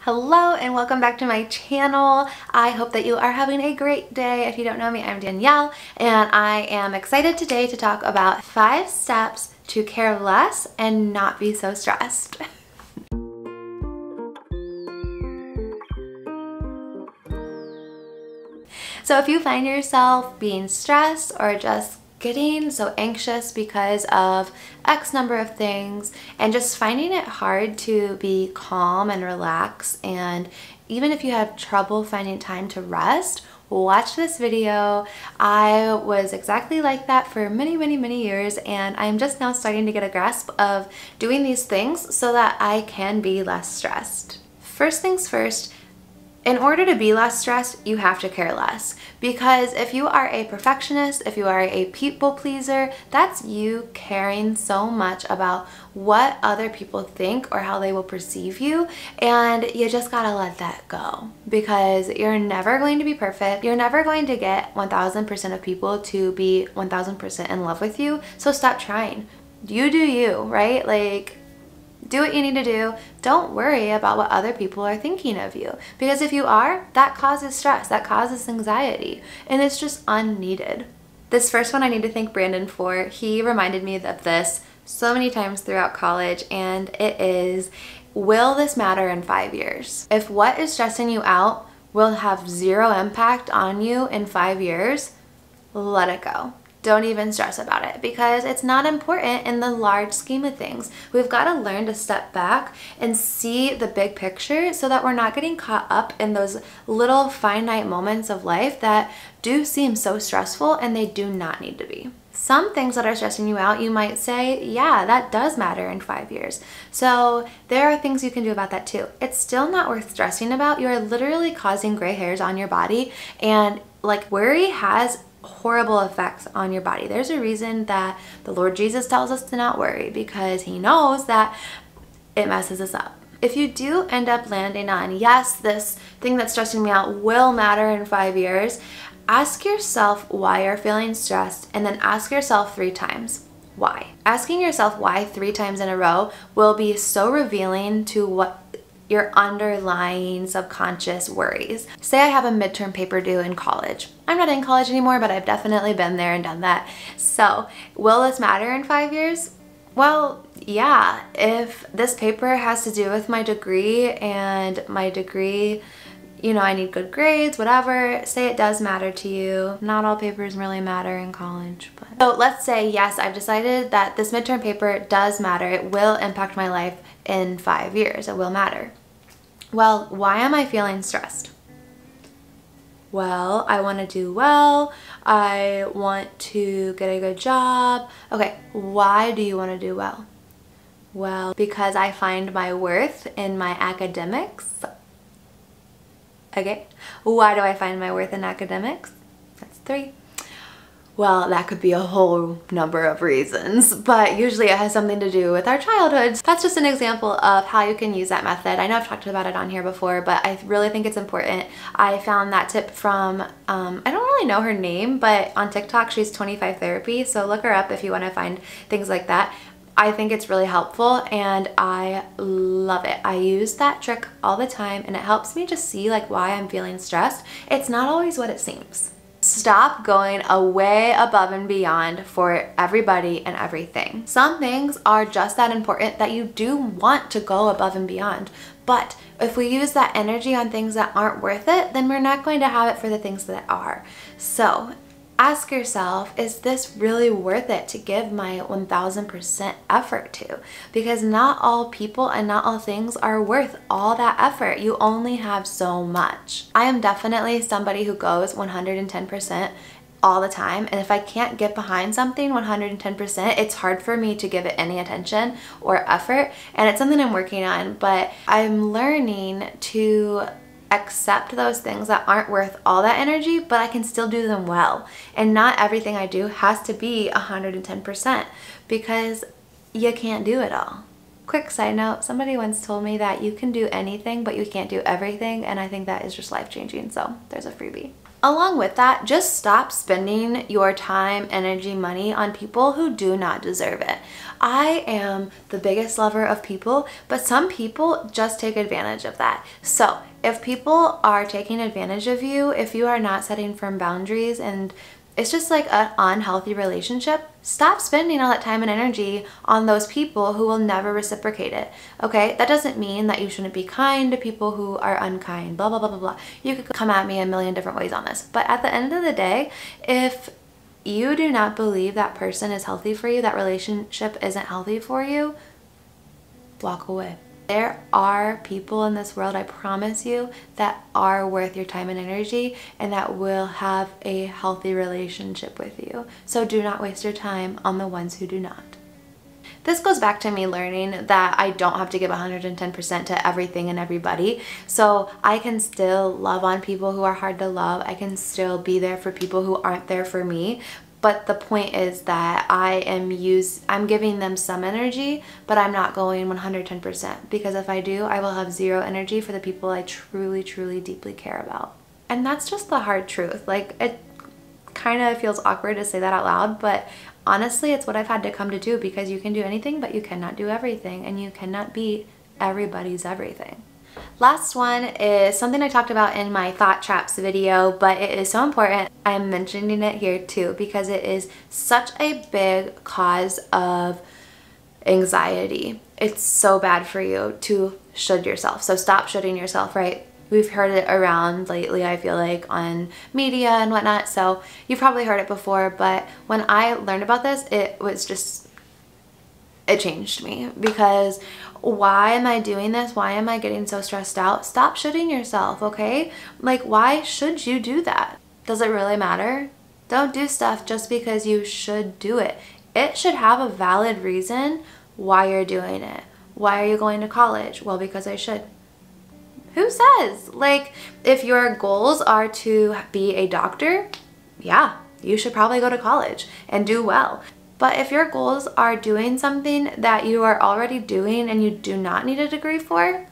Hello and welcome back to my channel. I hope that you are having a great day. If you don't know me, I'm Danielle and I am excited today to talk about 5 steps to care less and not be so stressed. So if you find yourself being stressed or just getting so anxious because of X number of things and just finding it hard to be calm and relax, and even if you have trouble finding time to rest, watch this video. I was exactly like that for many years, and I'm just now starting to get a grasp of doing these things so that I can be less stressed. First things first, in order to be less stressed, you have to care less. Because if you are a perfectionist, if you are a people pleaser, that's you caring so much about what other people think or how they will perceive you. And you just gotta let that go. Because you're never going to be perfect. You're never going to get 1000% of people to be 1000% in love with you. So stop trying. You do you, right? Like, do what you need to do. Don't worry about what other people are thinking of you. Because if you are, that causes stress, that causes anxiety, and it's just unneeded. This first one I need to thank Brandon for. He reminded me of this so many times throughout college, and it is, will this matter in 5 years? If what is stressing you out will have 0 impact on you in 5 years, let it go. Don't even stress about it because it's not important in the large scheme of things. We've got to learn to step back and see the big picture so that we're not getting caught up in those little finite moments of life that do seem so stressful, and they do not need to be. Some things that are stressing you out, you might say, yeah, that does matter in 5 years. So there are things you can do about that too. It's still not worth stressing about. You're literally causing gray hairs on your body, and like, worry has horrible effects on your body. There's a reason that the Lord Jesus tells us to not worry, because he knows that it messes us up. If you do end up landing on, yes, this thing that's stressing me out will matter in 5 years, ask yourself why you're feeling stressed, and then ask yourself 3 times why. Asking yourself why 3 times in a row will be so revealing to what your underlying subconscious worries. Say I have a midterm paper due in college. I'm not in college anymore, but I've definitely been there and done that. So, will this matter in 5 years? Well, yeah. If this paper has to do with my degree, and my degree, you know, I need good grades, whatever, say it does matter to you. Not all papers really matter in college. But. So let's say, yes, I've decided that this midterm paper does matter. It will impact my life in 5 years. It will matter. Well, why am I feeling stressed? Well, I want to do well. I want to get a good job. Okay, why do you want to do well? Well, because I find my worth in my academics. Okay, why do I find my worth in academics? That's 3. Well, that could be a whole number of reasons, but usually it has something to do with our childhoods. That's just an example of how you can use that method. I know I've talked about it on here before, but I really think it's important. I found that tip from, I don't really know her name, but on TikTok, she's 25 Therapy, so look her up if you want to find things like that. I think it's really helpful and I love it. I use that trick all the time, and it helps me just see like why I'm feeling stressed. It's not always what it seems. Stop going way above and beyond for everybody and everything. Some things are just that important that you do want to go above and beyond. But if we use that energy on things that aren't worth it, then we're not going to have it for the things that are. So ask yourself, is this really worth it to give my 1000% effort to? Because not all people and not all things are worth all that effort. You only have so much. I am definitely somebody who goes 110% all the time, and if I can't get behind something 110%, it's hard for me to give it any attention or effort, and it's something I'm working on, but I'm learning to accept those things that aren't worth all that energy, but I can still do them well. And not everything I do has to be 110%, because you can't do it all. Quick side note, somebody once told me that you can do anything, but you can't do everything, and I think that is just life-changing, so there's a freebie. Along with that, just stop spending your time, energy, money on people who do not deserve it. I am the biggest lover of people, but some people just take advantage of that. So if people are taking advantage of you, if you are not setting firm boundaries and it's just like an unhealthy relationship, stop spending all that time and energy on those people who will never reciprocate it, okay? That doesn't mean that you shouldn't be kind to people who are unkind, blah, blah, blah, blah, blah. You could come at me a million different ways on this. But at the end of the day, if you do not believe that person is healthy for you, that relationship isn't healthy for you, walk away. There are people in this world, I promise you, that are worth your time and energy and that will have a healthy relationship with you. So do not waste your time on the ones who do not. This goes back to me learning that I don't have to give 110% to everything and everybody. So I can still love on people who are hard to love. I can still be there for people who aren't there for me. But the point is that I'm giving them some energy, but I'm not going 110%, because if I do, I will have zero energy for the people I truly, truly, deeply care about. And that's just the hard truth. Like, it kind of feels awkward to say that out loud, but honestly, it's what I've had to come to do, because you can do anything, but you cannot do everything, and you cannot be everybody's everything. Last one is something I talked about in my thought traps video, but it is so important I'm mentioning it here too, because it is such a big cause of anxiety. It's so bad for you to should yourself. So stop shoulding yourself, right? We've heard it around lately, I feel like, on media and whatnot, so you've probably heard it before, but when I learned about this, it changed me, because why am I doing this? Why am I getting so stressed out? Stop shoulding yourself, okay? Like, why should you do that? Does it really matter? Don't do stuff just because you should do it. It should have a valid reason why you're doing it. Why are you going to college? Well, because I should. Who says? Like, if your goals are to be a doctor, yeah, you should probably go to college and do well. But if your goals are doing something that you are already doing and you do not need a degree for,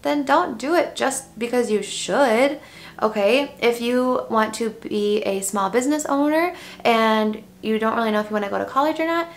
then don't do it just because you should, okay? If you want to be a small business owner and you don't really know if you want to go to college or not,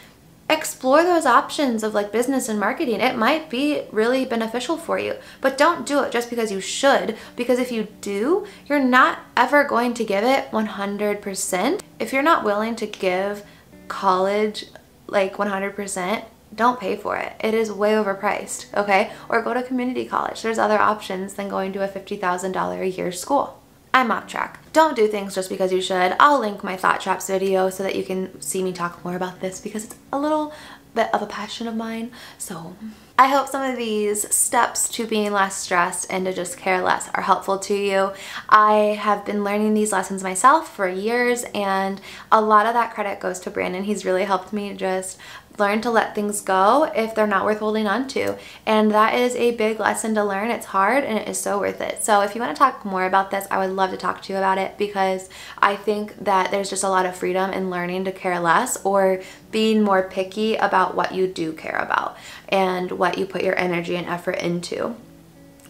explore those options of like business and marketing. It might be really beneficial for you, but don't do it just because you should, because if you do, you're not ever going to give it 100%. If you're not willing to give college like 100%, don't pay for it. It is way overpriced, okay? Or go to community college. There's other options than going to a $50,000 a year school. I'm off track. Don't do things just because you should. I'll link my thought traps video so that you can see me talk more about this, because it's a little bit of a passion of mine. So I hope some of these steps to being less stressed and to just care less are helpful to you. I have been learning these lessons myself for years, and a lot of that credit goes to Brandon. He's really helped me just learn to let things go if they're not worth holding on to. And that is a big lesson to learn. It's hard and it is so worth it. So if you want to talk more about this, I would love to talk to you about it, because I think that there's just a lot of freedom in learning to care less, or being more picky about what you do care about and what you put your energy and effort into.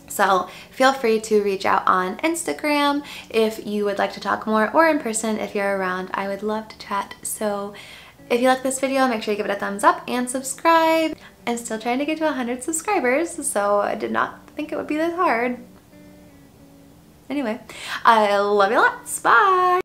So feel free to reach out on Instagram if you would like to talk more, or in person if you're around. I would love to chat. So if you like this video, make sure you give it a thumbs up and subscribe. I'm still trying to get to 100 subscribers, so I did not think it would be this hard. Anyway, I love you lots. Bye!